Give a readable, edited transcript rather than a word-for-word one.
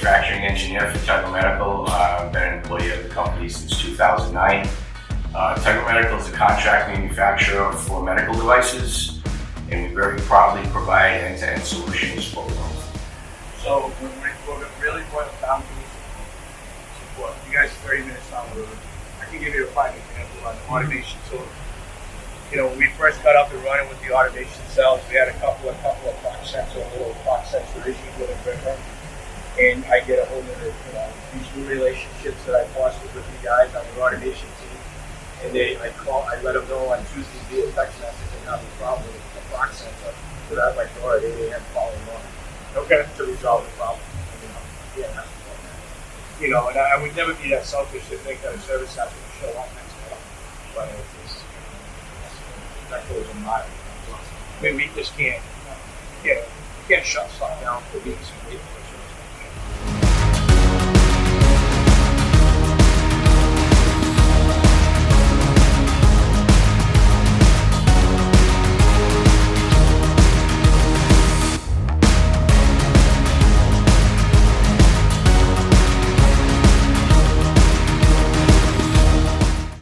manufacturing engineer for TEGRA Medical. I've been an employee of the company since 2009. TEGRA Medical is a contract manufacturer for medical devices, and we very proudly provide end-to-end solutions for the world. So we're really going down to support. You guys are 30 minutes down the road. I can give you a fine example on automation. So, when we first got up and running with the automation cells, we had a couple of clock sensor, little clock sensor issues with a printer. And I get a whole other, these new relationships that I fostered with you guys on the automation team. And I let them know on Tuesday via text message and have a problem with the clock sensor. So that my door at 8 a.m. following morning. Okay. To resolve the problem. And I would never be that selfish to think that a service has to show up next day. But it's that goes in my I mean, we just can't shut stuff down for weeks and weeks.